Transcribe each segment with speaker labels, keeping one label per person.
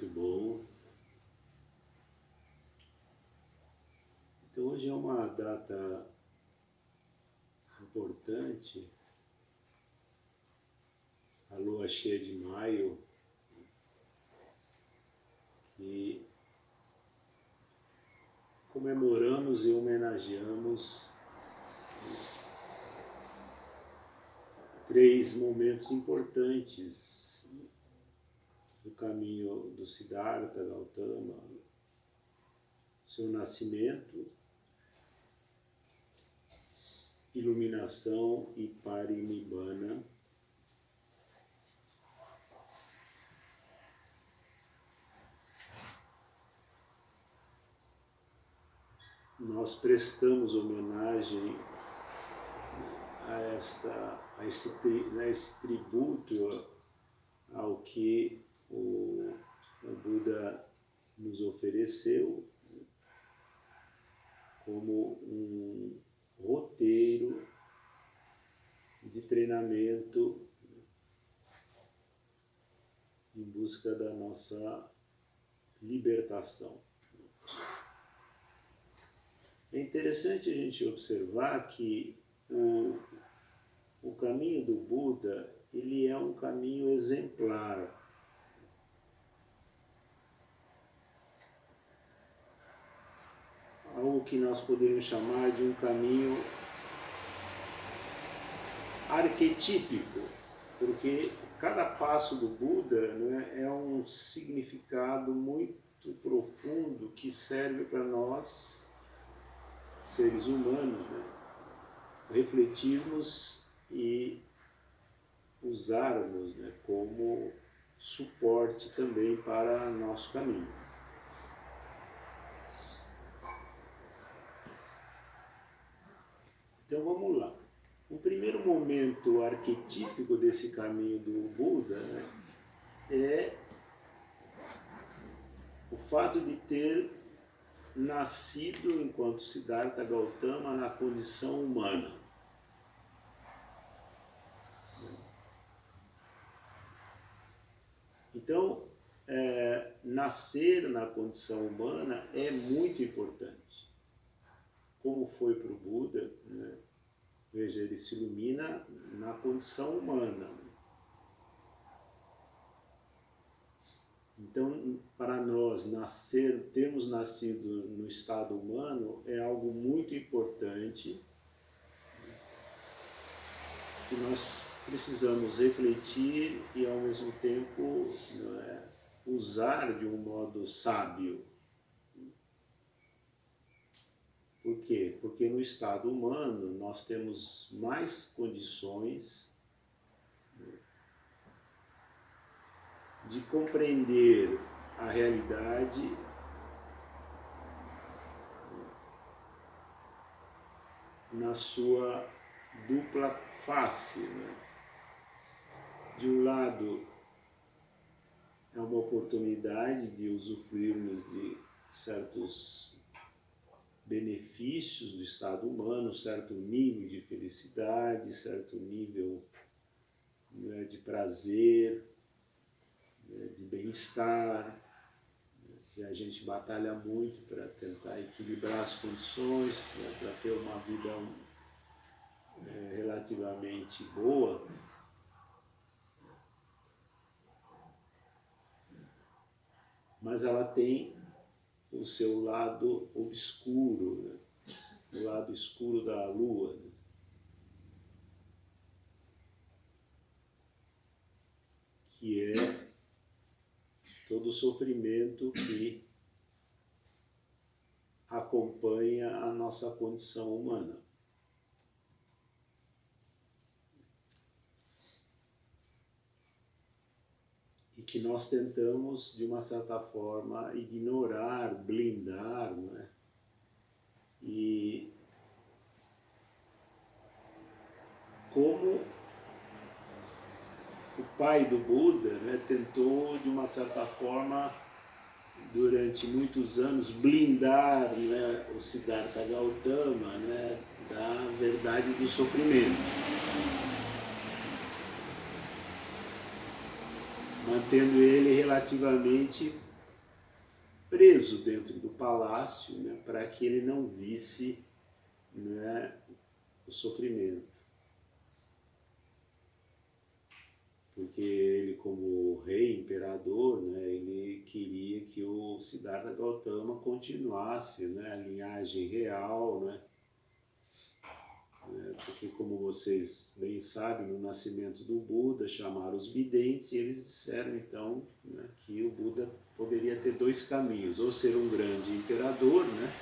Speaker 1: muito bom. Então hoje é uma data importante, a lua cheia de maio, que comemoramos e homenageamos três momentos importantes do caminho do Siddhartha Gautama: seu nascimento, iluminação e parinibbana. Nós prestamos homenagem a esse tributo ao que o Buda nos ofereceu como um roteiro de treinamento em busca da nossa libertação. É interessante a gente observar que o caminho do Buda, ele é um caminho exemplar. Algo que nós poderíamos chamar de um caminho arquetípico, porque cada passo do Buda, né, é um significado muito profundo que serve para nós, seres humanos, né, refletirmos e usarmos, né, como suporte também para nosso caminho. Então vamos lá. O primeiro momento arquetípico desse caminho do Buda, né, é o fato de ter nascido enquanto Siddhartha Gautama na condição humana. Então, nascer na condição humana é muito importante. Como foi para o Buda, né? Veja, ele se ilumina na condição humana. Então, para nós, termos nascido no estado humano é algo muito importante que nós precisamos refletir e, ao mesmo tempo, usar de um modo sábio. Por quê? Porque no estado humano nós temos mais condições de compreender a realidade na sua dupla face, né? De um lado, é uma oportunidade de usufruirmos de certos benefícios do estado humano, certo nível de felicidade, certo nível, né, de prazer, de bem-estar, e a gente batalha muito para tentar equilibrar as condições, né, para ter uma vida relativamente boa. Mas ela tem o seu lado obscuro, né, o lado escuro da lua, né, que é todo o sofrimento que acompanha a nossa condição humana. E que nós tentamos, de uma certa forma, ignorar, blindar, não é? E como o pai do Buda, né, tentou, de uma certa forma, durante muitos anos, blindar, né, o Siddhartha Gautama, né, da verdade do sofrimento, mantendo ele relativamente preso dentro do palácio, né, para que ele não visse, né, o sofrimento. Porque ele, como rei, imperador, né, ele queria que o Siddhartha Gautama continuasse, né, a linhagem real, né, porque, como vocês bem sabem, no nascimento do Buda, chamaram os videntes e eles disseram, então, né, que o Buda poderia ter dois caminhos, ou ser um grande imperador, né,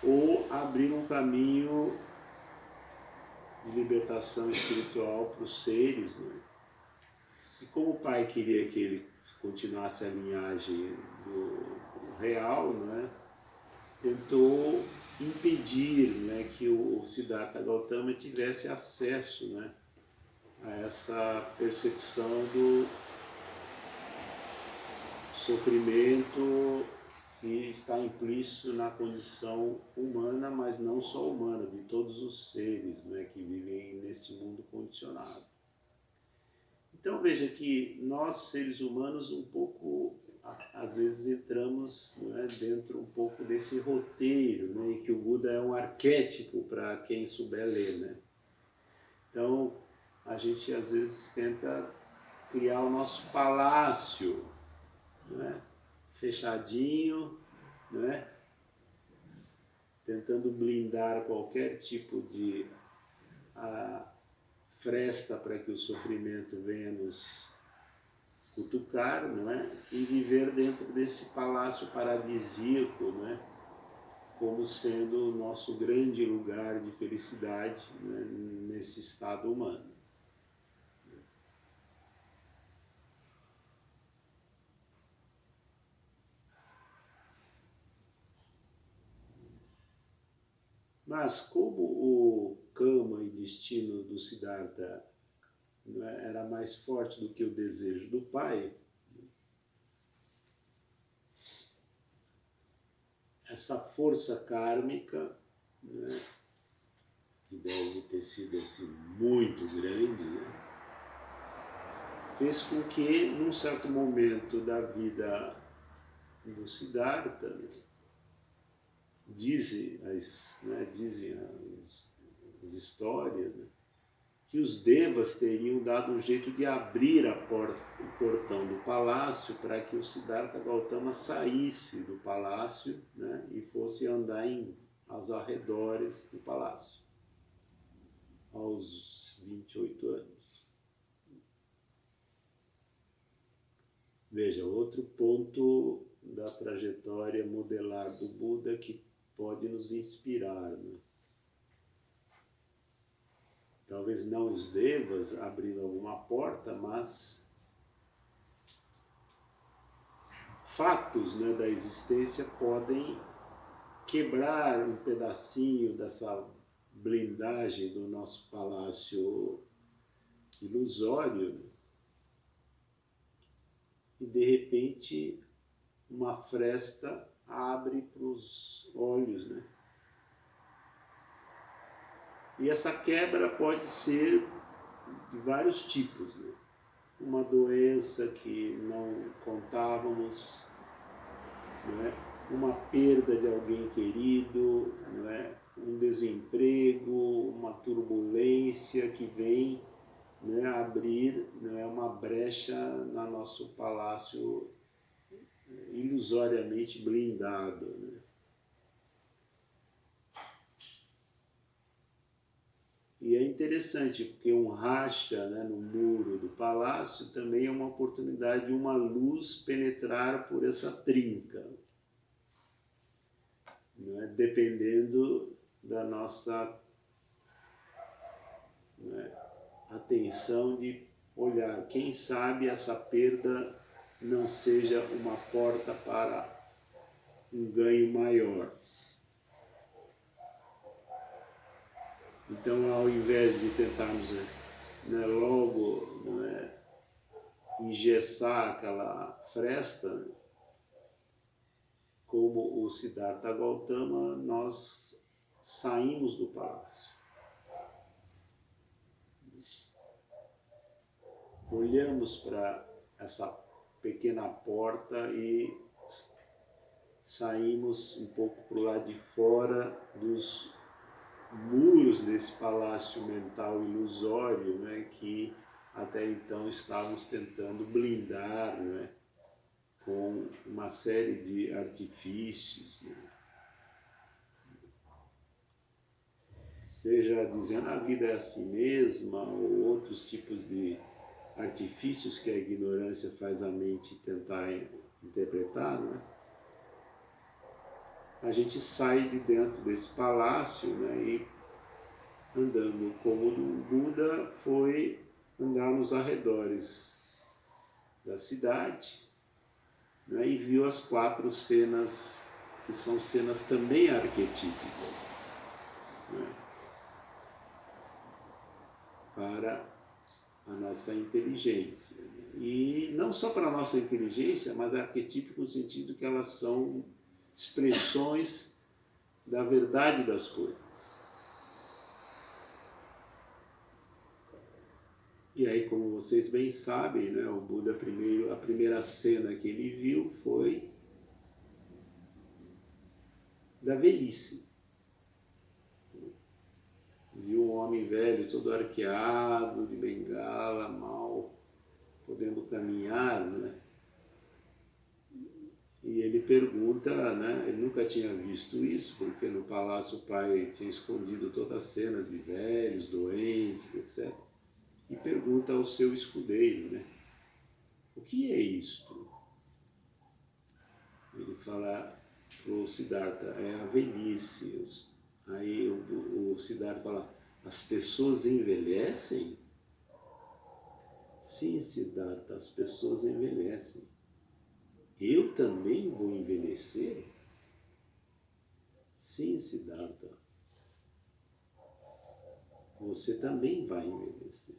Speaker 1: ou abrir um caminho de libertação espiritual para os seres, né. E como o pai queria que ele continuasse a linhagem do real, né, tentou impedir, né, que o Siddhartha Gautama tivesse acesso, né, a essa percepção do sofrimento que está implícito na condição humana, mas não só humana, de todos os seres, né, que vivem nesse mundo condicionado. Então veja que nós, seres humanos, um pouco, às vezes entramos, né, dentro um pouco desse roteiro, né, em que o Buda é um arquétipo para quem souber ler, né? Então a gente às vezes tenta criar o nosso palácio, né, fechadinho, né, tentando blindar qualquer tipo de fresta para que o sofrimento venha nos cutucar, não é? E viver dentro desse palácio paradisíaco, não é? Como sendo o nosso grande lugar de felicidade, né? Nesse estado humano. Mas como o karma e destino do Siddhartha, não é, era mais forte do que o desejo do pai, essa força kármica, né, que deve ter sido assim, muito grande, né, fez com que, num certo momento da vida do Siddhartha, né, dizem as histórias, né, que os devas teriam dado um jeito de abrir a porta, o portão do palácio para que o Siddhartha Gautama saísse do palácio, né, e fosse andar aos arredores do palácio, aos 28 anos. Veja, outro ponto da trajetória modelar do Buda que pode nos inspirar, né? Talvez não os devas abrindo alguma porta, mas fatos, né, da existência podem quebrar um pedacinho dessa blindagem do nosso palácio ilusório, né? E de repente uma fresta abre para os olhos, né? E essa quebra pode ser de vários tipos, né? Uma doença que não contávamos, não é? Uma perda de alguém querido, não é? Um desemprego, uma turbulência que vem, né, abrir, né, uma brecha no nosso palácio ilusoriamente blindado, né? E é interessante, porque um racha, né, no muro do palácio também é uma oportunidade de uma luz penetrar por essa trinca, né, dependendo da nossa, né, atenção de olhar. Quem sabe essa perda não seja uma porta para um ganho maior. Então, ao invés de tentarmos, né, logo, né, engessar aquela fresta, como o Siddhartha Gautama, nós saímos do palácio. Olhamos para essa pequena porta e saímos um pouco para o lado de fora dos muros desse palácio mental ilusório, né, que até então estávamos tentando blindar, né, com uma série de artifícios, né, seja dizendo a vida é assim mesma, ou outros tipos de artifícios que a ignorância faz a mente tentar interpretar, né? A gente sai de dentro desse palácio, né, e andando como o Buda foi andar nos arredores da cidade, né, e viu as 4 cenas, que são cenas também arquetípicas, né, para a nossa inteligência. E não só para a nossa inteligência, mas arquetípico no sentido que elas são expressões da verdade das coisas. E aí, como vocês bem sabem, né, o Buda a primeira cena que ele viu foi da velhice. Viu um homem velho todo arqueado, de bengala, mal podendo caminhar, né? E ele pergunta, né, ele nunca tinha visto isso, porque no palácio o pai tinha escondido todas as cenas de velhos, doentes, etc. E pergunta ao seu escudeiro, né, o que é isto? Ele fala para o Siddhartha, é a velhice. Aí o Siddhartha fala, as pessoas envelhecem? Sim, Siddhartha, as pessoas envelhecem. Eu também vou envelhecer? Sim, Siddhartha. Você também vai envelhecer.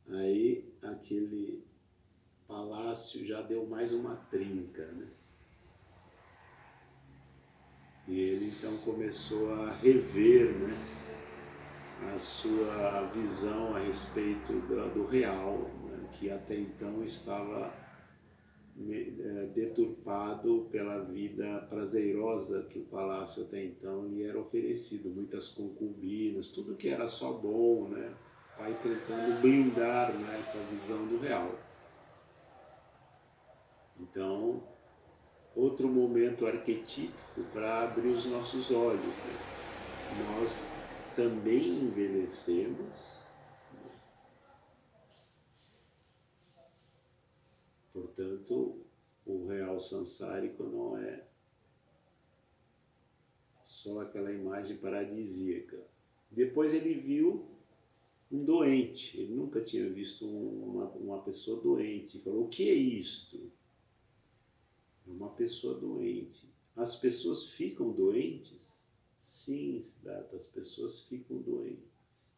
Speaker 1: Aí aquele palácio já deu mais uma trinca, né? E ele então começou a rever, né, a sua visão a respeito do real, né, que até então estava deturpado pela vida prazerosa que o palácio até então lhe era oferecido, muitas concubinas, tudo que era só bom, né? Vai tentando blindar, né, essa visão do real. Então, outro momento arquetípico para abrir os nossos olhos, né? Nós também envelhecemos, portanto, o real sansârico não é só aquela imagem paradisíaca. Depois ele viu um doente, ele nunca tinha visto uma pessoa doente. Ele falou, o que é isto? Uma pessoa doente. As pessoas ficam doentes? Sim, Siddhartha, as pessoas ficam doentes.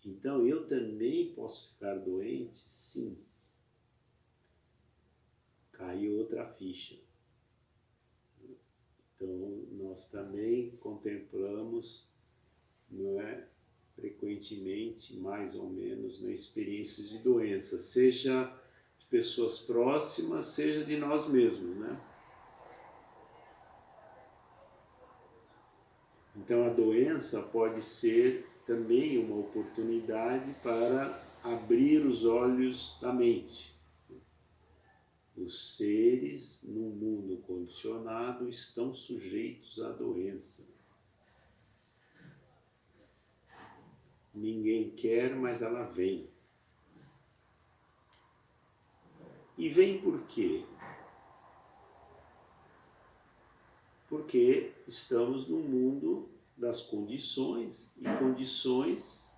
Speaker 1: Então eu também posso ficar doente? Sim. Caiu outra ficha. Então nós também contemplamos, não é, frequentemente, mais ou menos, né, experiências de doença, seja de pessoas próximas, seja de nós mesmos, né? Então a doença pode ser também uma oportunidade para abrir os olhos da mente. Os seres no mundo condicionado estão sujeitos à doença. Ninguém quer, mas ela vem. E vem por quê? Porque estamos no mundo das condições, e condições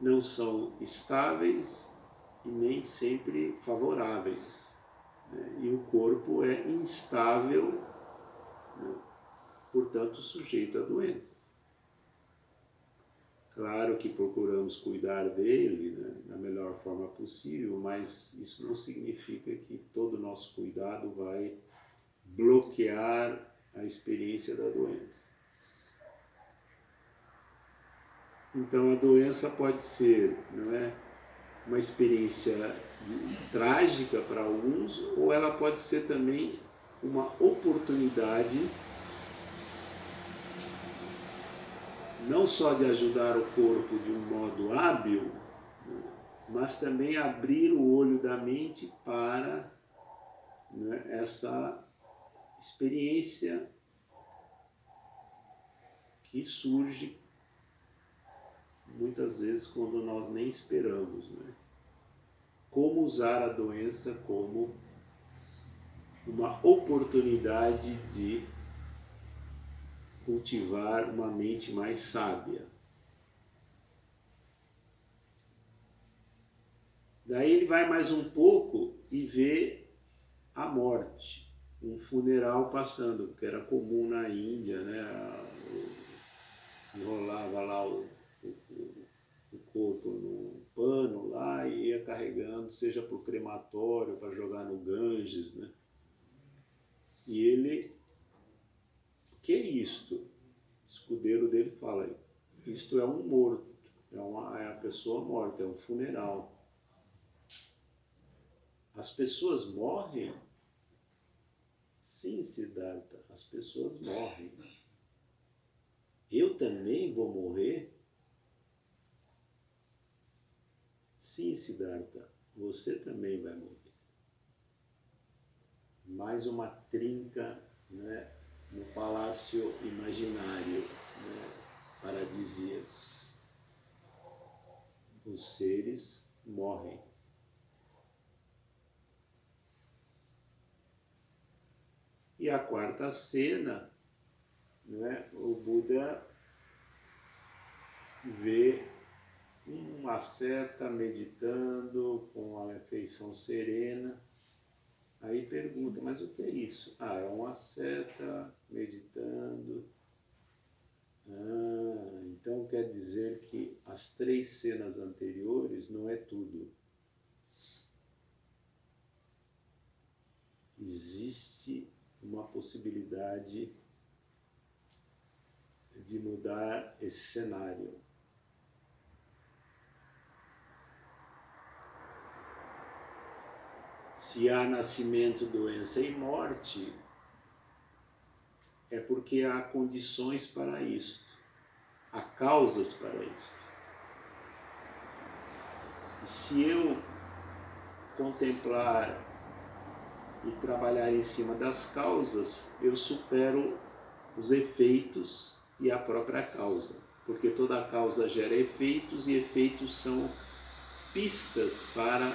Speaker 1: não são estáveis e nem sempre favoráveis, né? E o corpo é instável, né? Portanto sujeito à doença. Claro que procuramos cuidar dele, né, da melhor forma possível, mas isso não significa que todo o nosso cuidado vai bloquear a experiência da doença. Então a doença pode ser, não é, uma experiência trágica para alguns, ou ela pode ser também uma oportunidade não só de ajudar o corpo de um modo hábil, mas também abrir o olho da mente para, né, essa experiência que surge muitas vezes quando nós nem esperamos, né? Como usar a doença como uma oportunidade de cultivar uma mente mais sábia. Daí ele vai mais um pouco e vê a morte, um funeral passando, que era comum na Índia, né? Enrolava lá o corpo no pano lá e ia carregando, seja para o crematório, para jogar no Ganges, né? E ele, o que é isto? O escudeiro dele fala, isto é um morto, é a pessoa morta, é um funeral. As pessoas morrem? Sim, Siddhartha, as pessoas morrem. Eu também vou morrer? Sim, Siddhartha, você também vai morrer. Mais uma trinca, né, no palácio imaginário, né, paradisíaco. Os seres morrem. E a quarta cena, né, o Buda vê um asceta meditando com a feição serena. Aí pergunta, mas o que é isso? Ah, é um asceta meditando. Ah, então quer dizer que as 3 cenas anteriores não é tudo. Existe uma possibilidade de mudar esse cenário. Se há nascimento, doença e morte, é porque há condições para isto, há causas para isto. E se eu contemplar e trabalhar em cima das causas, eu supero os efeitos e a própria causa, porque toda causa gera efeitos e efeitos são pistas para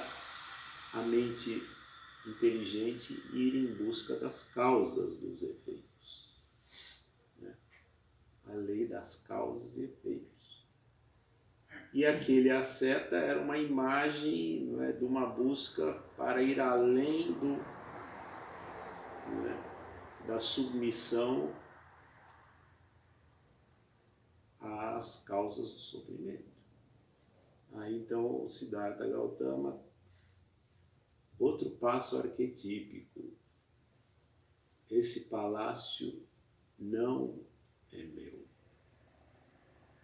Speaker 1: a mente inteligente ir em busca das causas dos efeitos, né? A lei das causas e efeitos. E aquele asceta era uma imagem, não é, de uma busca para ir além do, não é, da submissão às causas do sofrimento. Aí então o Siddhartha Gautama, outro passo arquetípico. Esse palácio não é meu.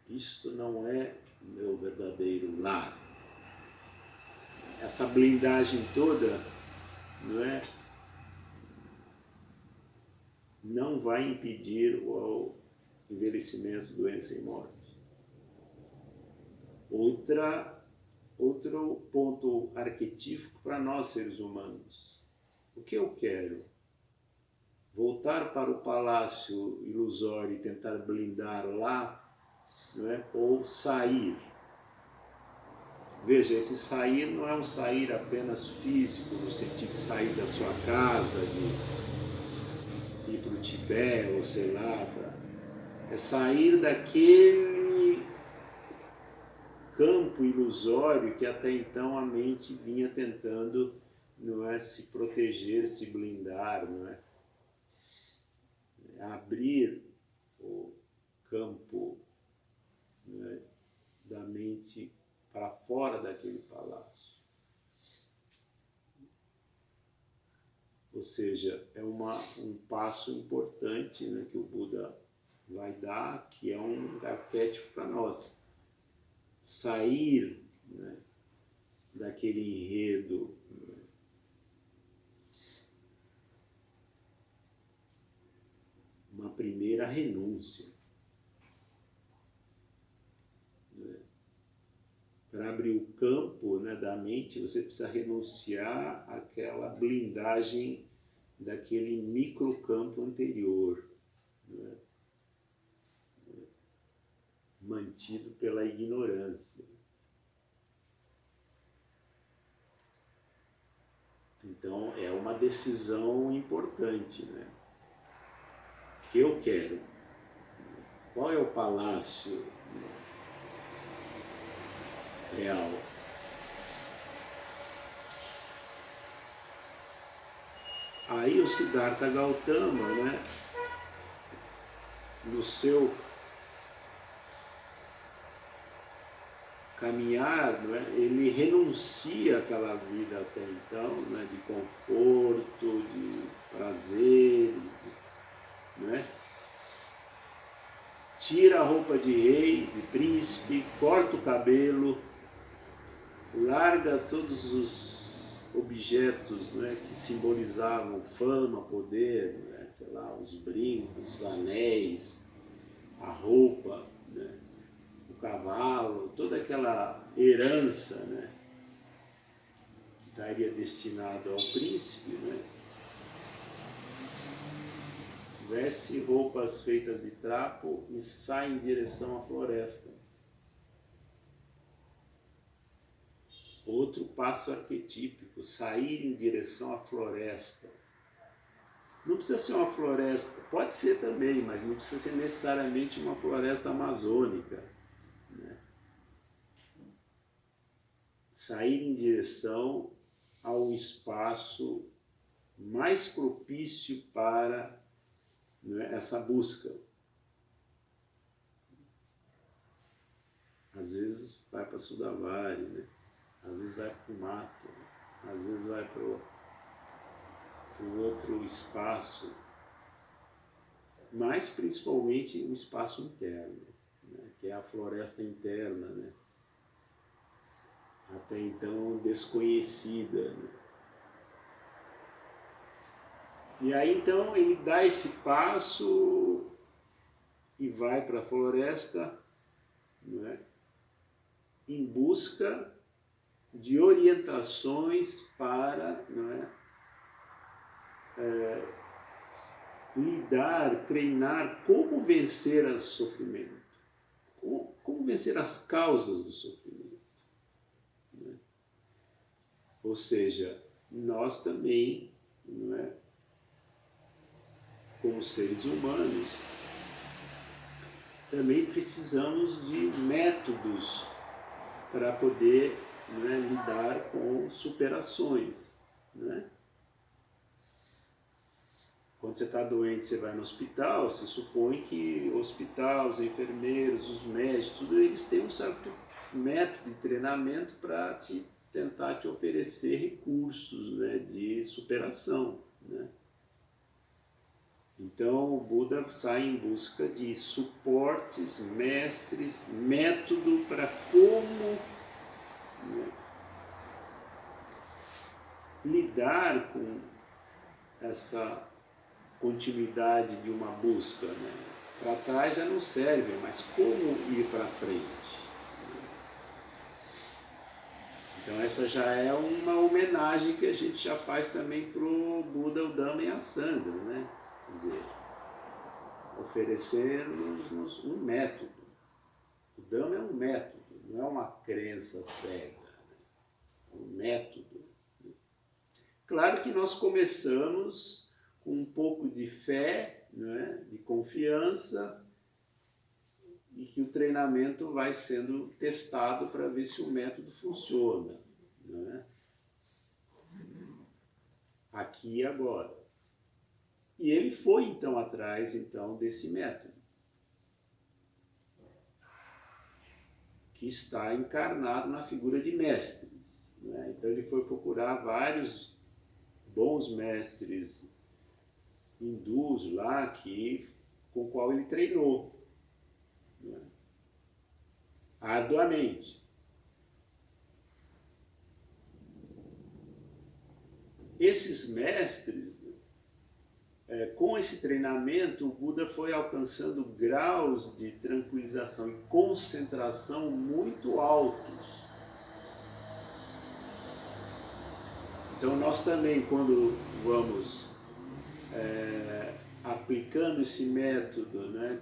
Speaker 1: Isto não é meu verdadeiro lar. Essa blindagem toda, não é? Não vai impedir o envelhecimento, doença e morte. Outro ponto arquetípico para nós seres humanos. O que eu quero? Voltar para o palácio ilusório e tentar blindar lá, não é? Ou sair? Veja, esse sair não é um sair apenas físico, no sentido de sair da sua casa, de ir para o Tibete, ou sei lá, é sair daquele campo ilusório que até então a mente vinha tentando, não é, se proteger, se blindar, não é? Abrir o campo, não é, da mente para fora daquele palácio. Ou seja, é um passo importante, né, que o Buda vai dar, que é um arquétipo para nós. Sair, né, daquele enredo, né, uma primeira renúncia. Para abrir o campo, né, da mente, você precisa renunciar àquela blindagem daquele microcampo anterior, né, mantido pela ignorância. Então, é uma decisão importante, né? O que eu quero? Qual é o palácio real? Aí o Siddhartha Gautama, né, no seu caminhar, né, ele renuncia àquela vida até então, né, de conforto, de prazeres, né? Tira a roupa de rei, de príncipe, corta o cabelo, larga todos os objetos, né, que simbolizavam fama, poder, né, sei lá, os brincos, os anéis, a roupa, né, o cavalo, toda aquela herança, né, que estaria destinado ao príncipe, né, veste roupas feitas de trapo e sai em direção à floresta. Outro passo arquetípico, sair em direção à floresta. Não precisa ser uma floresta, pode ser também, mas não precisa ser necessariamente uma floresta amazônica, né? Sair em direção a um espaço mais propício para, né, essa busca. Às vezes vai para Sudavari, né? Às vezes vai para o mato, às vezes vai para o outro espaço, mas principalmente o espaço interno, né? Que é a floresta interna, né? Até então desconhecida, né? E aí então ele dá esse passo e vai para a floresta, né, em busca de orientações para, né, lidar, treinar como vencer o sofrimento, como vencer as causas do sofrimento, né? Ou seja, nós também, não é, como seres humanos, também precisamos de métodos para poder, né, lidar com superações, né? Quando você está doente, você vai no hospital, se supõe que o hospital, os enfermeiros, os médicos, tudo eles têm um certo método de treinamento para tentar te oferecer recursos, né, de superação, né? Então o Buda sai em busca de suportes, mestres, método para como, né, lidar com essa continuidade de uma busca, né? Para trás já não serve, mas como ir para frente? Então essa já é uma homenagem que a gente já faz também para o Buda, o Dhamma e a Sangha, né? Quer dizer, oferecer-nos um método. O Dhamma é um método, não é uma crença cega, né? É um método. Claro que nós começamos com um pouco de fé, né, de confiança, e que o treinamento vai sendo testado para ver se o método funciona, né? Aqui e agora. E ele foi então atrás então desse método, que está encarnado na figura de mestres, né? Então ele foi procurar vários bons mestres hindus lá com o qual ele treinou, né, arduamente. Esses mestres, né, com esse treinamento, o Buda foi alcançando graus de tranquilização e concentração muito altos. Então nós também, quando vamos aplicando esse método, né,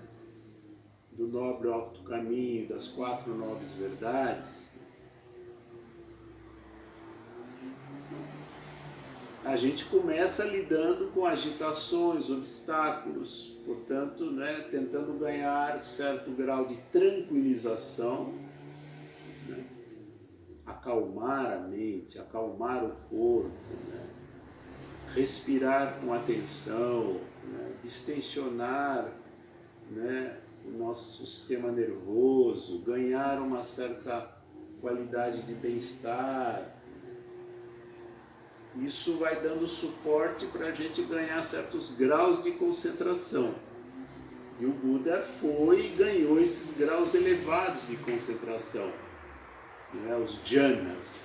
Speaker 1: do nobre alto caminho, das 4 nobres verdades, a gente começa lidando com agitações, obstáculos, portanto, né, tentando ganhar certo grau de tranquilização, né, acalmar a mente, acalmar o corpo, né, respirar com atenção, né, distensionar, né, o nosso sistema nervoso, ganhar uma certa qualidade de bem-estar. Isso vai dando suporte para a gente ganhar certos graus de concentração. E o Buda foi e ganhou esses graus elevados de concentração, né, os jhanas,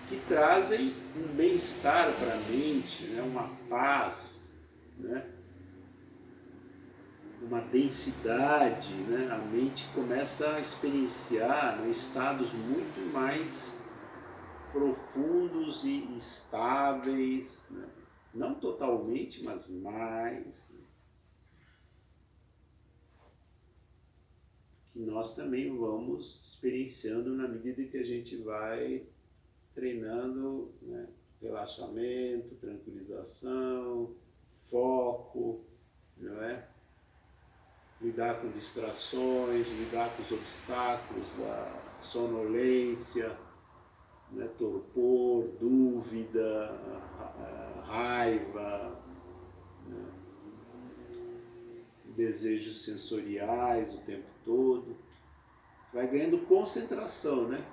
Speaker 1: que trazem um bem-estar para a mente, né, uma paz, né, uma densidade, né, a mente começa a experienciar, né, estados muito mais profundos e estáveis, né, não totalmente, mas mais, né, que nós também vamos experienciando na medida que a gente vai treinando, né, relaxamento, tranquilização, foco, não é? Lidar com distrações, lidar com os obstáculos da sonolência, né, torpor, dúvida, raiva, né, desejos sensoriais o tempo todo. Vai ganhando concentração, né?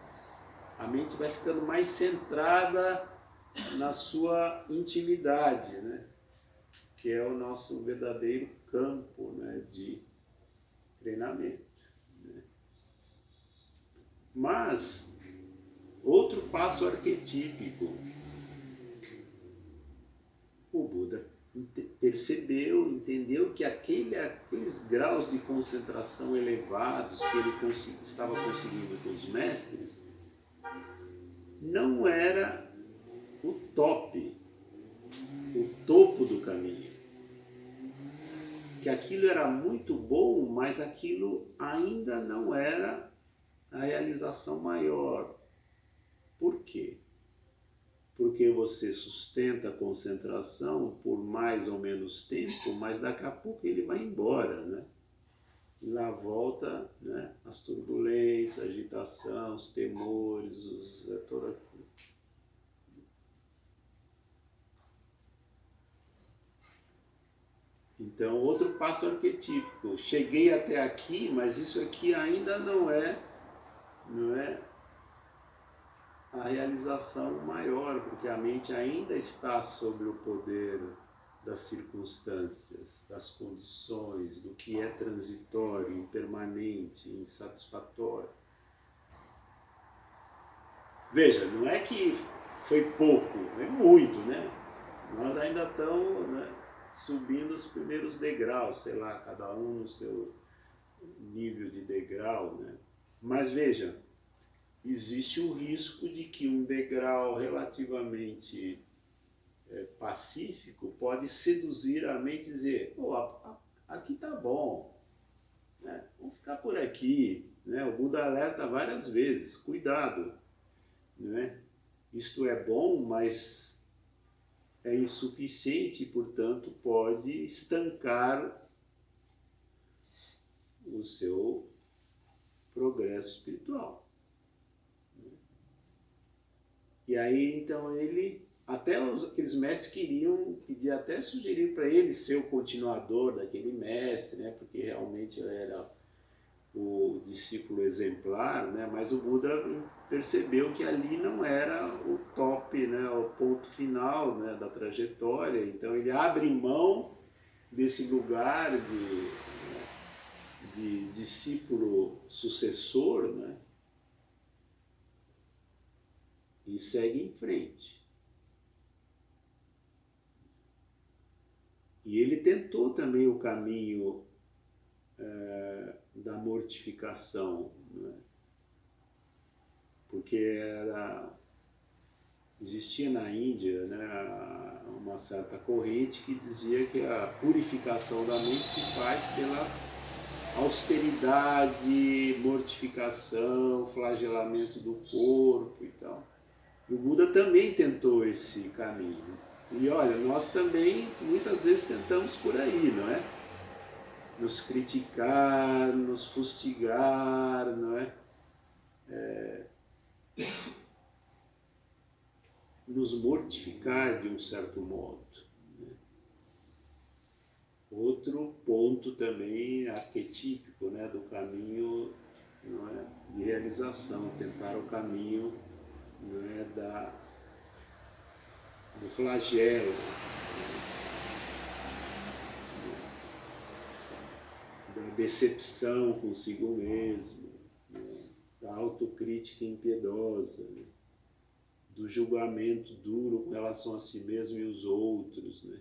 Speaker 1: A mente vai ficando mais centrada na sua intimidade, né? Que é o nosso verdadeiro campo, né, de treinamento, né? Mas outro passo arquetípico, o Buda percebeu, entendeu que aqueles graus de concentração elevados que ele estava conseguindo com os mestres não era o top, o topo do caminho. Que aquilo era muito bom, mas aquilo ainda não era a realização maior. Por quê? Porque você sustenta a concentração por mais ou menos tempo, mas daqui a pouco ele vai embora, né? E lá volta, né, as turbulências, a agitação, os temores, toda... Então, outro passo arquetípico. Cheguei até aqui, mas isso aqui ainda não é a realização maior, porque a mente ainda está sob o poder das circunstâncias, das condições, do que é transitório, impermanente, insatisfatório. Veja, não é que foi pouco, é muito, né? Nós ainda estamos, né, subindo os primeiros degraus, sei lá, cada um no seu nível de degrau, né? Mas veja, existe o risco de que um degrau relativamente pacífico pode seduzir a mente e dizer, pô, aqui tá bom, né? Vamos ficar por aqui, né? O Buda alerta várias vezes, cuidado, né? Isto é bom, mas é insuficiente e, portanto, pode estancar o seu progresso espiritual. E aí, então, aqueles mestres queriam até sugerir para ele ser o continuador daquele mestre, né? Porque realmente ele era o discípulo exemplar, né? Mas o Buda percebeu que ali não era o top, né? O ponto final, né, da trajetória. Então ele abre mão desse lugar de discípulo sucessor, né? E segue em frente. E ele tentou também o caminho da mortificação, né? Porque existia na Índia, né, uma certa corrente que dizia que a purificação da mente se faz pela austeridade, mortificação, flagelamento do corpo e tal. O Buda também tentou esse caminho. E olha, nós também muitas vezes tentamos por aí, não é? Nos criticar, nos fustigar, não é? Nos mortificar de um certo modo. Outro ponto também arquetípico, né, do caminho, não é, de realização, tentar o caminho, não é, do flagelo, da decepção consigo mesmo, né, da autocrítica impiedosa, né, do julgamento duro com relação a si mesmo e os outros, né,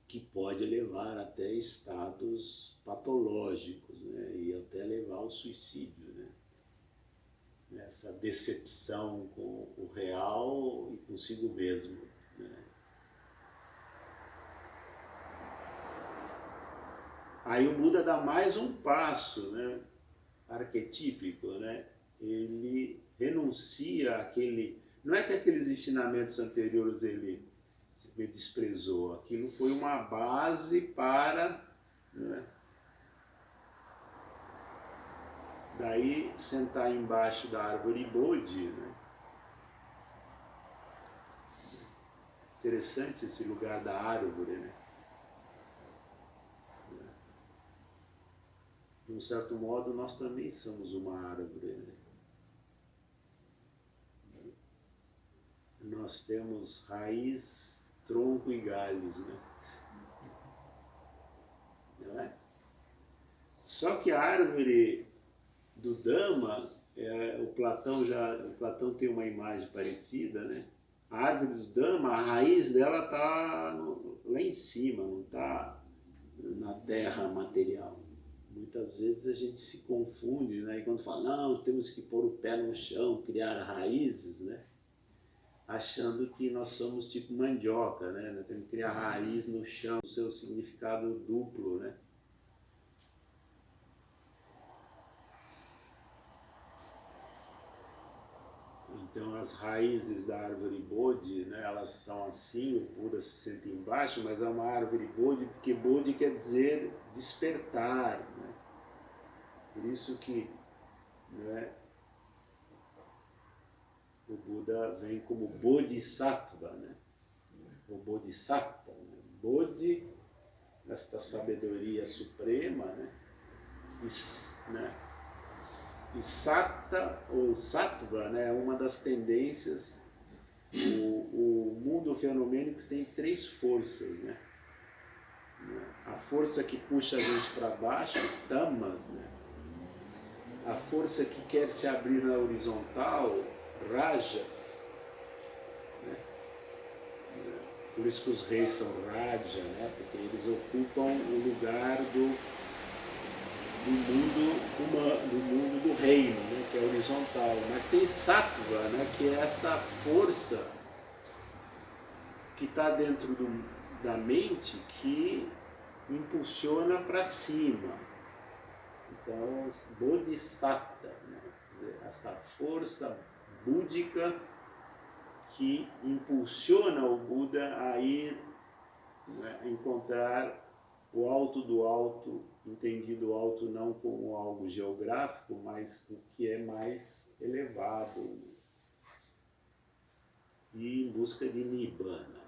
Speaker 1: que pode levar até estados patológicos, né, e até levar ao suicídio, né? Essa decepção com o real e consigo mesmo, né? Aí o Buda dá mais um passo, né, arquetípico, né? Ele renuncia àquele... Não é que aqueles ensinamentos anteriores ele desprezou, aquilo foi uma base para, né, daí sentar embaixo da árvore Bodhi, né? Interessante esse lugar da árvore, né? De um certo modo, nós também somos uma árvore, né? Nós temos raiz, tronco e galhos, né? Não é? Só que a árvore do Dhamma, o Platão tem uma imagem parecida, né? A árvore do Dhamma, a raiz dela está lá em cima, não está na terra material. Muitas vezes a gente se confunde, né? E quando fala, não, temos que pôr o pé no chão, criar raízes, né? Achando que nós somos tipo mandioca, né? Nós temos que criar raiz no chão, o seu significado duplo, né? Então as raízes da árvore Bodhi, né, elas estão assim, o Buda se senta embaixo, mas é uma árvore Bodhi, porque Bodhi quer dizer despertar, né? Por isso que, né, o Buda vem como Bodhisattva, né? O Bodhisattva, né? Bodhi, esta sabedoria suprema, né? E Satta ou Sattva, né, é uma das tendências. O mundo fenomênico tem três forças, né? A força que puxa a gente para baixo, tamas, né? A força que quer se abrir na horizontal, rajas, né? Por isso que os reis são raja, né? Porque eles ocupam o lugar do mundo do reino, né, que é horizontal. Mas tem sattva, né, que é esta força que está dentro da mente que impulsiona para cima. Então, bodhisattva, né, quer dizer, esta força búdica que impulsiona o Buda a ir, né, a encontrar o alto do alto, entendido alto não como algo geográfico, mas o que é mais elevado, e em busca de Nibbana.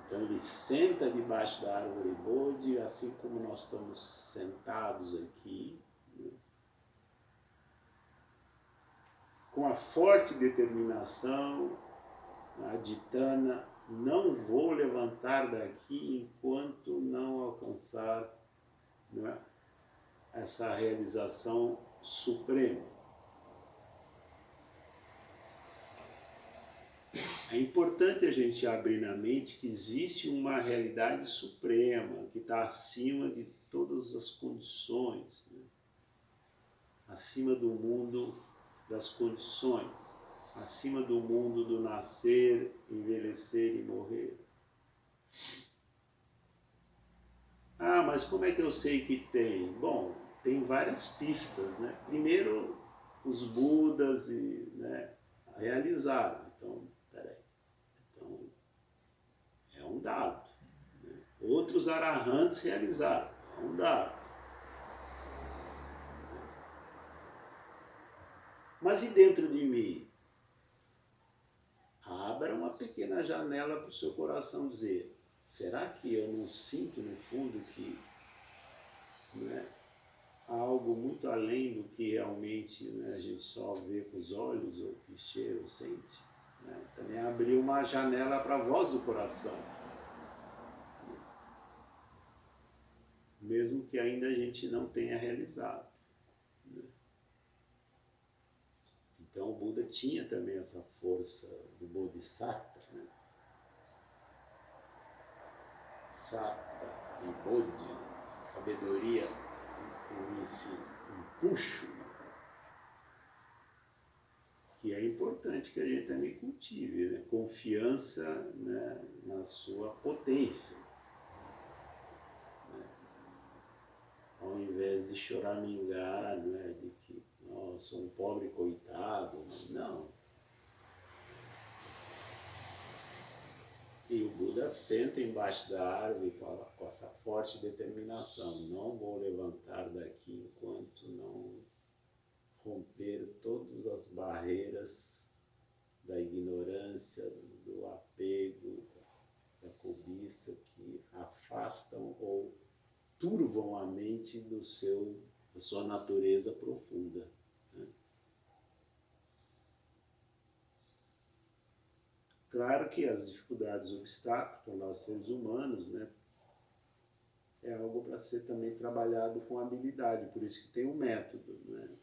Speaker 1: Então ele senta debaixo da árvore Bodhi, assim como nós estamos sentados aqui, né, com a forte determinação, aditana, não vou levantar daqui enquanto não alcançar, né, essa realização suprema. É importante a gente abrir na mente que existe uma realidade suprema que está acima de todas as condições, né? Acima do mundo das condições, acima do mundo do nascer, envelhecer e morrer. Ah, mas como é que eu sei que tem? Bom, tem várias pistas, né? Primeiro, os Budas né, realizaram. Então, peraí. Então, é um dado. Né? Outros Arahants realizaram. É um dado. Mas e dentro de mim? Abra uma pequena janela para o seu coração dizer: será que eu não sinto no fundo que, né, há algo muito além do que realmente, né, a gente só vê com os olhos, ou que cheira, ou sente? Né? Também abrir uma janela para a voz do coração. Mesmo que ainda a gente não tenha realizado. Né? Então o Buda tinha também essa força do Bodhisattva, né? Sattva e Bodhi, essa sabedoria com esse empuxo, que é importante que a gente também cultive, né? Confiança, né, na sua potência. Né? Ao invés de choramingar, né, de que, nossa, sou um pobre coitado, não. E o Buda senta embaixo da árvore e fala com essa forte determinação: não vou levantar daqui enquanto não romper todas as barreiras da ignorância, do apego, da cobiça que afastam ou turvam a mente da sua natureza profunda. Né? Claro que as dificuldades, obstáculos para nós seres humanos, né, é algo para ser também trabalhado com habilidade, por isso que tem um método. Né?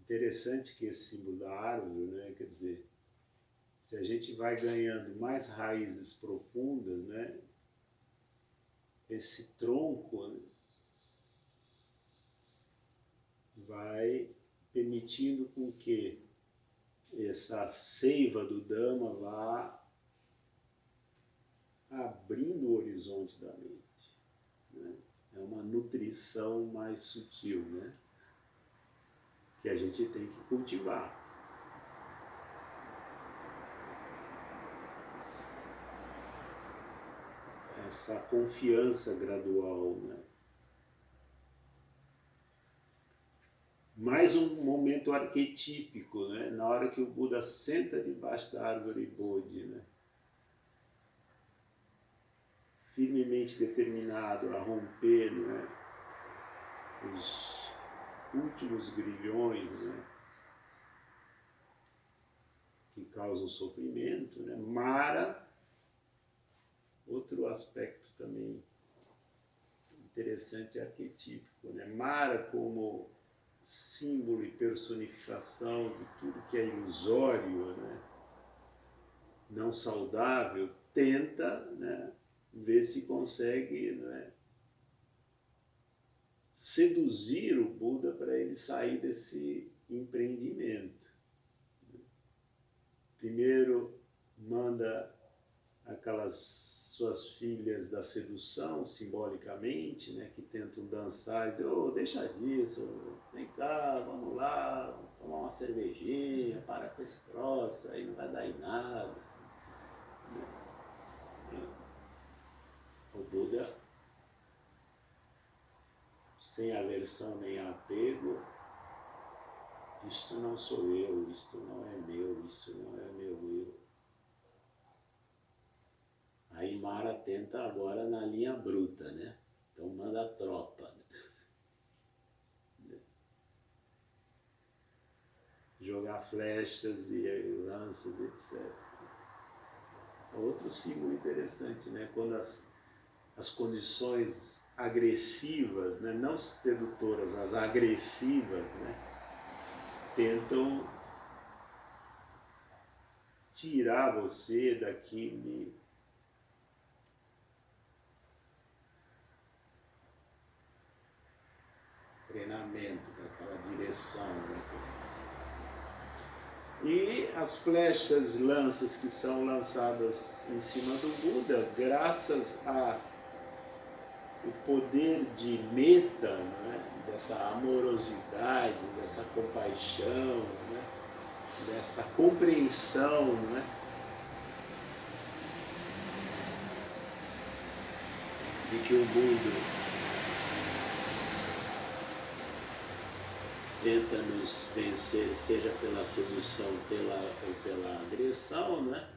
Speaker 1: Interessante que esse símbolo da árvore, né, quer dizer, se a gente vai ganhando mais raízes profundas, né, esse tronco, né, vai permitindo com que essa seiva do Dhamma vá abrindo o horizonte da mente. Né? É uma nutrição mais sutil, né, que a gente tem que cultivar. Essa confiança gradual, né? Mais um momento arquetípico, né? Na hora que o Buda senta debaixo da árvore Bodhi, né? Firmemente determinado a romper, né, os últimos grilhões, né, que causam sofrimento. Né? Mara, outro aspecto também interessante e arquetípico. Né? Mara como símbolo e personificação de tudo que é ilusório, né, não saudável, tenta, né, ver se consegue, né, seduzir o Buda para ele sair desse empreendimento. Primeiro manda aquelas suas filhas da sedução, simbolicamente, né, que tentam dançar e dizer: oh, deixa disso, vem cá, vamos lá, vamos tomar uma cervejinha, para com esse troço, aí não vai dar em nada. O Buda, sem aversão nem apego: isto não sou eu, isto não é meu, isto não é meu eu. Aí Mara tenta agora na linha bruta, né? Então manda a tropa. Né? Jogar flechas e lanças, etc. outro símbolo interessante, né? Quando as condições agressivas, né? Não sedutoras, as agressivas, né? Tentam tirar você daquele treinamento, daquela direção, né? E as flechas, lanças que são lançadas em cima do Buda, graças a o poder de metta, né? Dessa amorosidade, dessa compaixão, né? Dessa compreensão, né? De que o mundo tenta nos vencer, seja pela sedução ou pela agressão, né?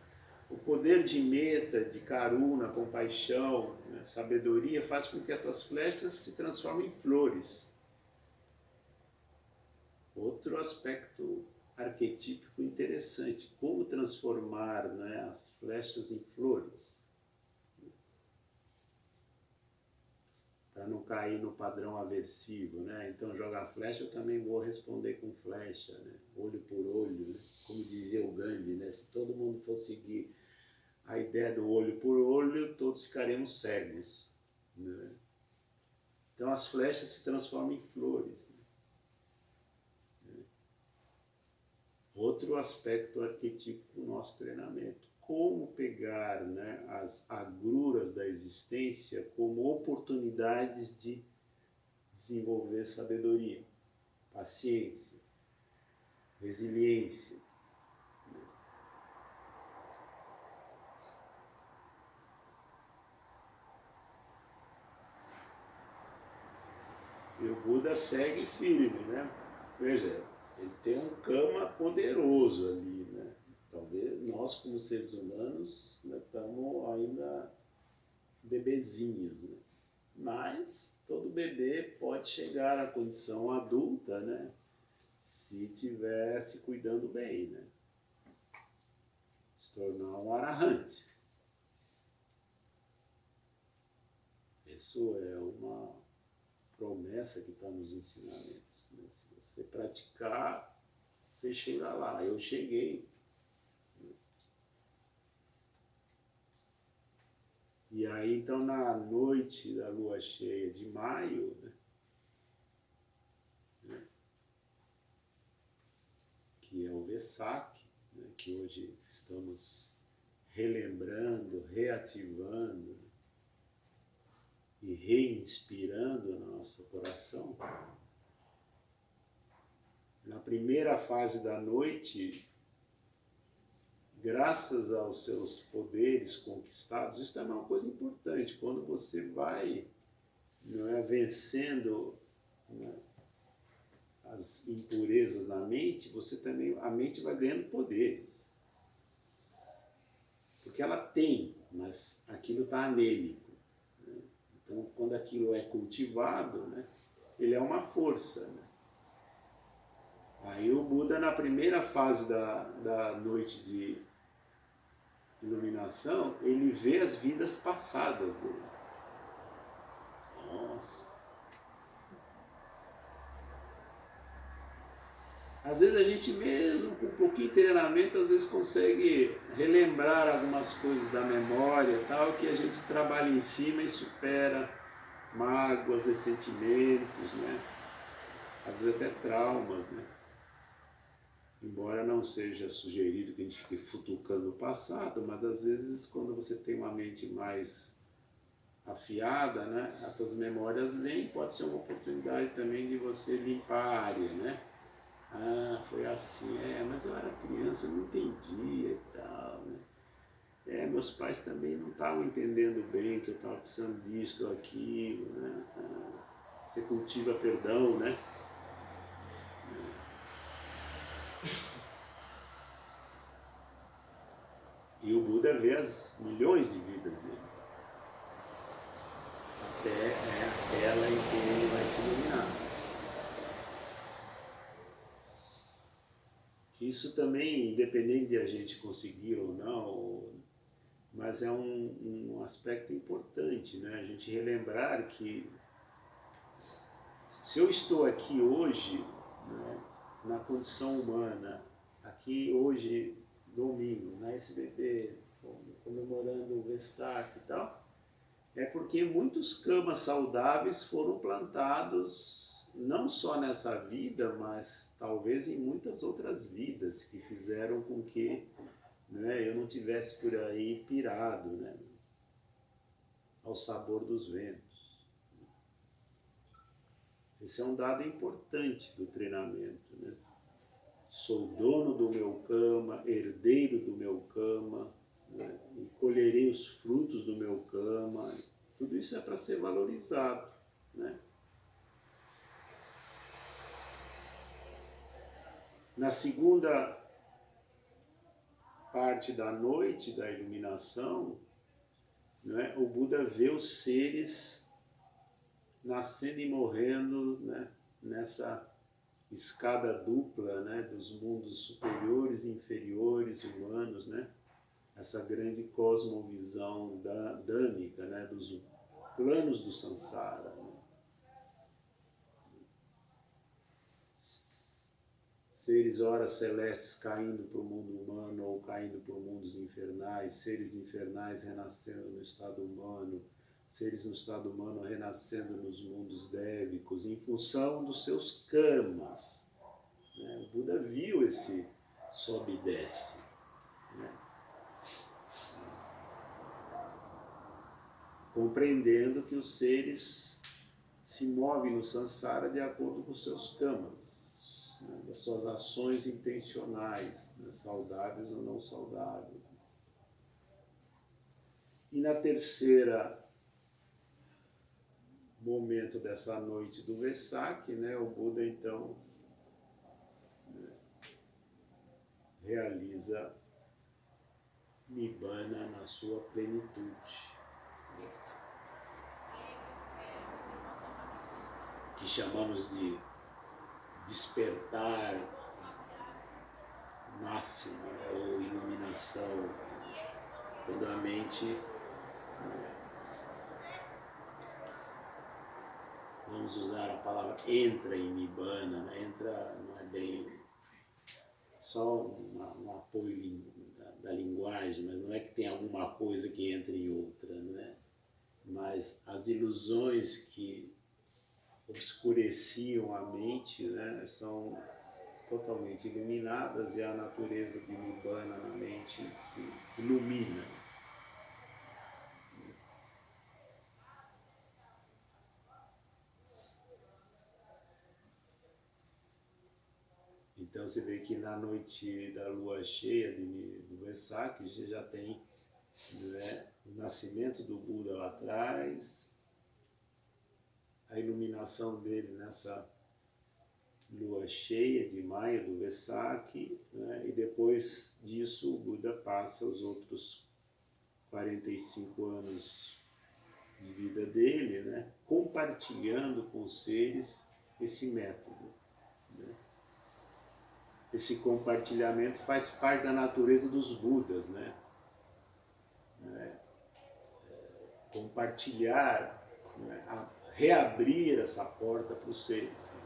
Speaker 1: O poder de metta, de karuna, compaixão, né? Sabedoria faz com que essas flechas se transformem em flores. Outro aspecto arquetípico interessante, como transformar, né, as flechas em flores, para não cair no padrão aversivo, né? Então, jogar flecha, eu também vou responder com flecha, né? Olho por olho, né? Como dizia o Gandhi, né? Se todo mundo for seguir a ideia do olho por olho, todos ficaremos cegos, né? Então, as flechas se transformam em flores, né? Outro aspecto arquetípico do nosso treinamento. Como pegar, né, as agruras da existência como oportunidades de desenvolver sabedoria, paciência, resiliência. E o Buda segue firme, né? Veja, ele tem um Kama poderoso ali, né? Talvez nós, como seres humanos, estamos ainda bebezinhos, né? Mas todo bebê pode chegar à condição adulta, né? Se estiver se cuidando bem, né? Se tornar um arahante. Isso é uma promessa que está nos ensinamentos, né? Se você praticar, você chega lá. Eu cheguei. E aí, então, na noite da lua cheia de maio, né, que é o Vesak, né, que hoje estamos relembrando, reativando e reinspirando no nosso coração, na primeira fase da noite, graças aos seus poderes conquistados, isso também é uma coisa importante, quando você vai, não é, vencendo, né, as impurezas na mente, você também, a mente vai ganhando poderes. Porque ela tem, mas aquilo está anêmico, né? Então, quando aquilo é cultivado, né, ele é uma força, né? Aí o Buda, na primeira fase da noite de iluminação, ele vê as vidas passadas dele. Nossa! Às vezes a gente mesmo com um pouquinho de treinamento, às vezes consegue relembrar algumas coisas da memória e tal, que a gente trabalha em cima e supera mágoas, ressentimentos, né? Às vezes até traumas, né? Embora não seja sugerido que a gente fique futucando o passado, mas às vezes quando você tem uma mente mais afiada, né, essas memórias vêm, pode ser uma oportunidade também de você limpar a área, né? Ah, foi assim, mas eu era criança, não entendia e tal, né? Meus pais também não estavam entendendo bem que eu estava precisando disso ou aquilo, né? Você cultiva perdão, né? E o Buda vê as milhões de vidas dele, até aquela em que ele vai se iluminar. Isso também, independente de a gente conseguir ou não, mas é um aspecto importante, né? A gente relembrar que se eu estou aqui hoje, né, na condição humana, aqui hoje, domingo, na SBB, comemorando o Vesak e tal, é porque muitos kamas saudáveis foram plantados não só nessa vida, mas talvez em muitas outras vidas que fizeram com que, né, eu não tivesse por aí pirado, né, ao sabor dos ventos. Esse é um dado importante do treinamento, né? Sou dono do meu kama, herdeiro do meu kama, né? E colherei os frutos do meu kama. Tudo isso é para ser valorizado, né? Na segunda parte da noite da iluminação, né, o Buda vê os seres nascendo e morrendo, né, nessa escada dupla, né, dos mundos superiores e inferiores humanos, né, essa grande cosmovisão dâmica, né, dos planos do samsara. Né. Seres ora celestes caindo para o mundo humano ou caindo para mundos infernais, seres infernais renascendo no estado humano, seres no estado humano renascendo nos mundos débicos, em função dos seus kamas. Né? O Buda viu esse sobe e desce. Né? Compreendendo que os seres se movem no samsara de acordo com os seus kamas, né? Das suas ações intencionais, né? Saudáveis ou não saudáveis. E na terceira momento dessa noite do Vesak, né, o Buda então, né, realiza Nibbana na sua plenitude, né, que chamamos de despertar máximo, né, ou iluminação, quando a mente, né, vamos usar a palavra entra em Nibbana, né? Entra não é bem só um apoio da linguagem, mas não é que tem alguma coisa que entra em outra, né? Mas as ilusões que obscureciam a mente, né, são totalmente iluminadas e a natureza de Nibbana na mente se ilumina. Então você vê que na noite da lua cheia do Vesak, você já tem, né, o nascimento do Buda lá atrás, a iluminação dele nessa lua cheia de maio do Vesak, né, e depois disso o Buda passa os outros 45 anos de vida dele, né, compartilhando com os seres esse método. Né. Esse compartilhamento faz parte da natureza dos Budas, né? Compartilhar, né? Reabrir essa porta para os seres.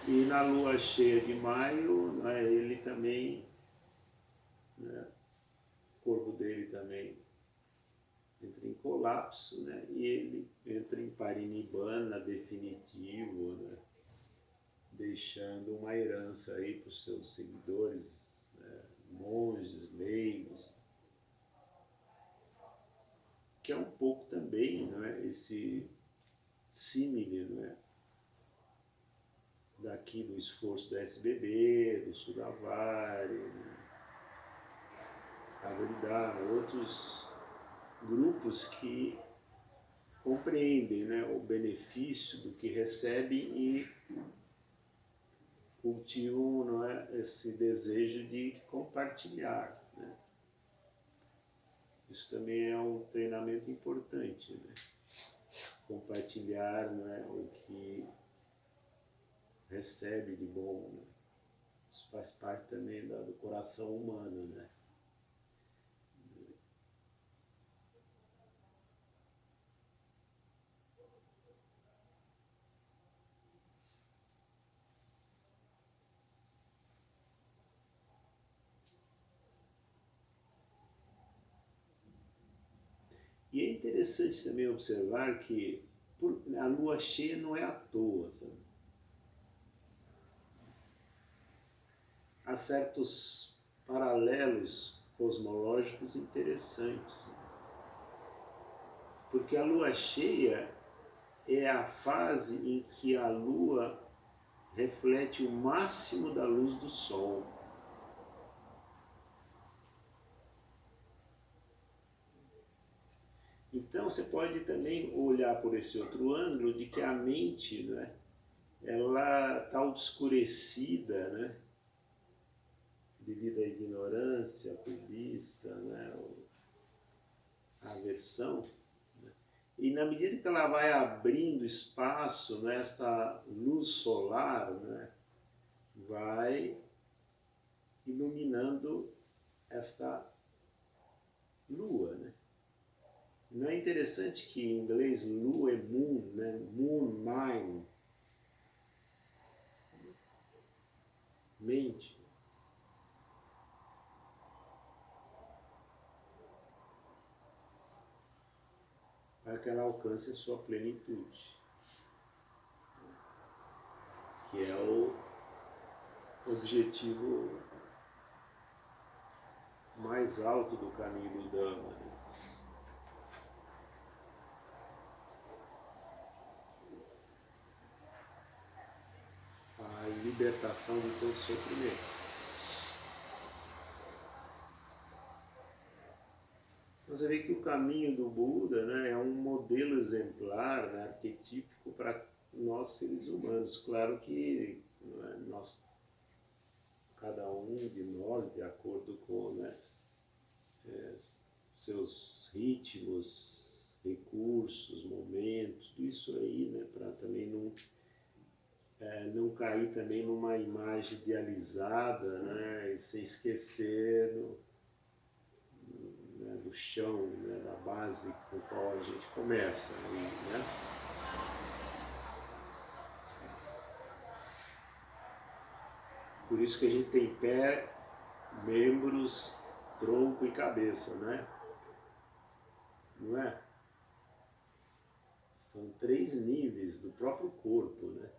Speaker 1: E na lua cheia de maio, né, ele também, né, o corpo dele também entra em colapso, né, e ele entra em parinibbana definitivo, né, deixando uma herança aí para os seus seguidores, né, monges, leigos, que é um pouco também, não é, esse símile, não é, daqui do esforço da SBB, do Sudavari, né, Casa de Dharma, outros grupos que compreendem, né, o benefício do que recebem e cultivam, não é, esse desejo de compartilhar. Né. Isso também é um treinamento importante, né? Compartilhar, não é, o que recebe de bom. Né. Isso faz parte também do coração humano, né? E é interessante também observar que a lua cheia não é à toa, sabe? Há certos paralelos cosmológicos interessantes. Porque a lua cheia é a fase em que a lua reflete o máximo da luz do sol. Então você pode também olhar por esse outro ângulo de que a mente, né, ela está obscurecida, né, devido à ignorância, à cobiça, né, à aversão. Né, e na medida que ela vai abrindo espaço nesta luz solar, né, vai iluminando esta lua, né? Não é interessante que em inglês lua é moon, né? Moon, mind, mente. Para que ela alcance a sua plenitude, que é o objetivo mais alto do caminho do Dhamma. Né? A libertação de todo sofrimento. Você vê que o caminho do Buda, né, é um modelo exemplar, né, arquetípico para nós seres humanos. Claro que, né, cada um de nós, de acordo com, né, seus ritmos, recursos, momentos, tudo isso aí, né, para também não cair também numa imagem idealizada, né, e sem esquecer né, do chão, né, da base com a qual a gente começa. Né? Por isso que a gente tem pé, membros, tronco e cabeça, né? Não é? São 3 níveis do próprio corpo, né?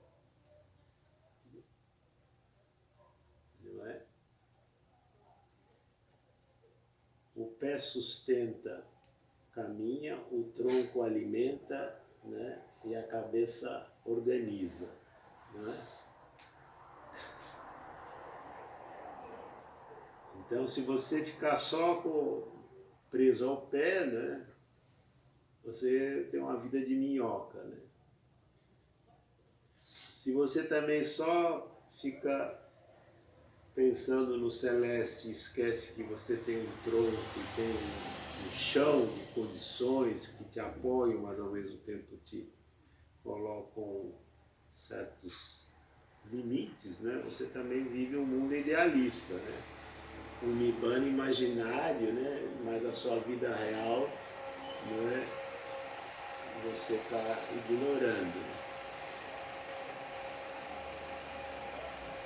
Speaker 1: Não é? O pé sustenta, caminha, o tronco alimenta, né? E a cabeça organiza, não é? Então, se você ficar só preso ao pé, né? Você tem uma vida de minhoca, né? Se você também só fica pensando no celeste e esquece que você tem um tronco e tem um chão de condições que te apoiam, mas ao mesmo tempo te colocam certos limites, né? Você também vive um mundo idealista, né? Um nibbana imaginário, né? Mas a sua vida real, né? Você está ignorando.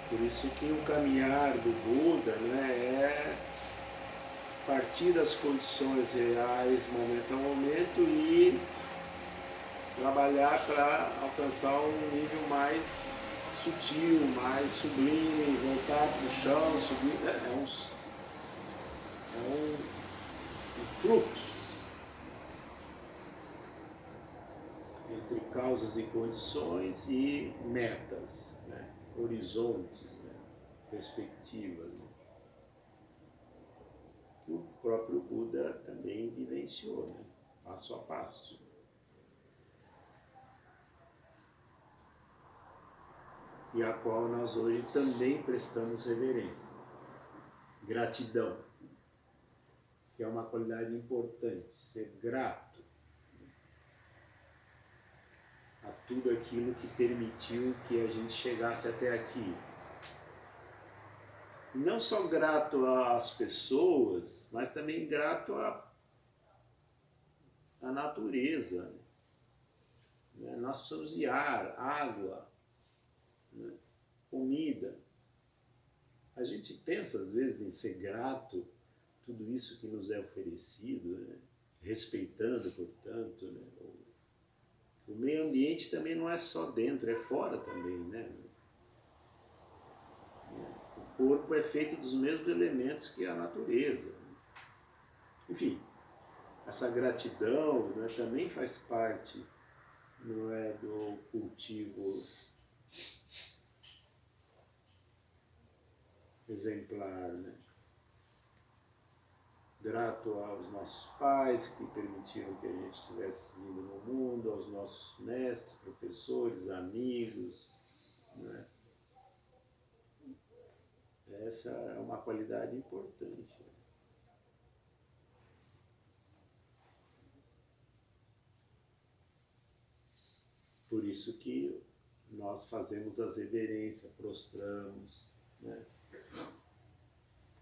Speaker 1: Por isso que o caminhar do Buda, né, é partir das condições reais, momento a momento, e trabalhar para alcançar um nível mais sutil, mais sublime, voltar para o chão, subir. Um fluxo entre causas e condições e metas, né? Horizontes, né? Perspectivas. Né? Que o próprio Buda também vivenciou, né? Passo a passo. E a qual nós hoje também prestamos reverência. Gratidão, que é uma qualidade importante, ser grato a tudo aquilo que permitiu que a gente chegasse até aqui. não só grato às pessoas, mas também grato à natureza, né? Nós precisamos de ar, água, né? Comida. A gente pensa às vezes em ser grato, tudo isso que nos é oferecido, né? Respeitando, portanto, né? O meio ambiente também não é só dentro, é fora também, né? O corpo é feito dos mesmos elementos que a natureza. Enfim, essa gratidão, né, também faz parte, não é, do cultivo exemplar, né? Grato aos nossos pais que permitiram que a gente estivesse vindo no mundo, aos nossos mestres, professores, amigos, né? Essa é uma qualidade importante. Por isso que nós fazemos as reverências, prostramos, né?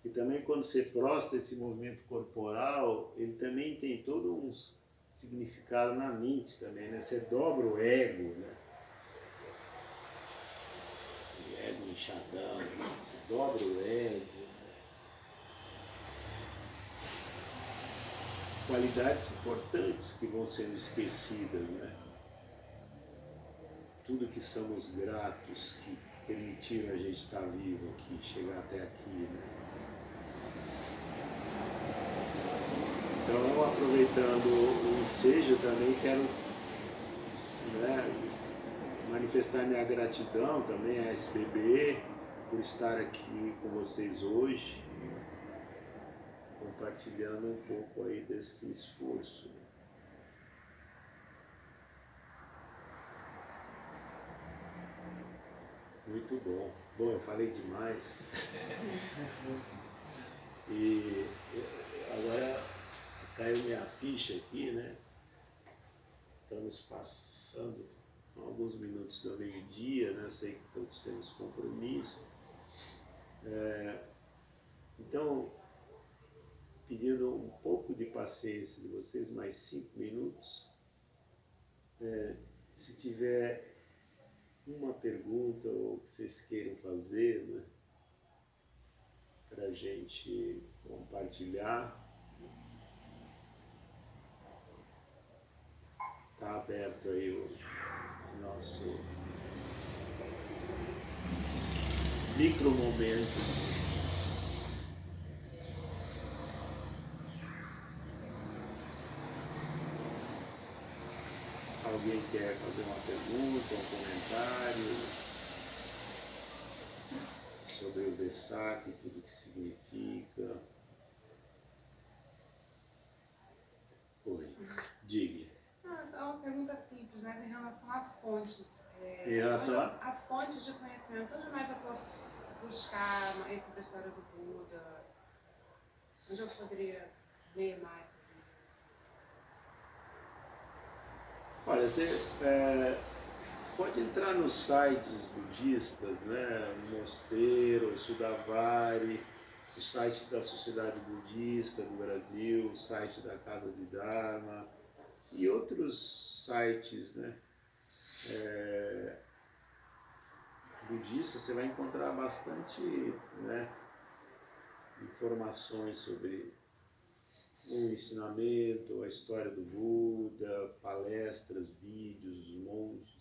Speaker 1: E também quando você prostra, esse movimento corporal, ele também tem todo um significado na mente também, né? Você dobra o ego, né? O ego inchadão, né? Você dobra o ego. Qualidades importantes que vão sendo esquecidas, né? Tudo que somos gratos, que permitiram a gente estar vivo aqui, chegar até aqui, né? Então, aproveitando o ensejo, também quero, né, manifestar minha gratidão também à SBB por estar aqui com vocês hoje, compartilhando um pouco aí desse esforço. Muito bom. Bom, eu falei demais. E agora caiu minha ficha aqui, né? Estamos passando alguns minutos do meio-dia, né? Eu sei que todos temos compromisso. Então, pedindo um pouco de paciência de vocês, mais 5 minutos. Se tiver uma pergunta ou que vocês queiram fazer, né? Para a gente compartilhar, está aberto aí o nosso micro momento. Alguém quer fazer uma pergunta, um comentário sobre o Vesak, tudo que significa? Oi, diga.
Speaker 2: É uma pergunta simples, mas em relação a fontes.
Speaker 1: Em relação
Speaker 2: a fontes de conhecimento, onde mais eu posso buscar mais sobre a história do Buda? Onde eu poderia ler mais sobre isso?
Speaker 1: Olha, você pode entrar nos sites budistas, né? Mosteiro, Sudavari, o site da Sociedade Budista do Brasil, o site da Casa de Dharma e outros sites, né? Budistas, você vai encontrar bastante, né, informações sobre o ensinamento, a história do Buda, palestras, vídeos, monges.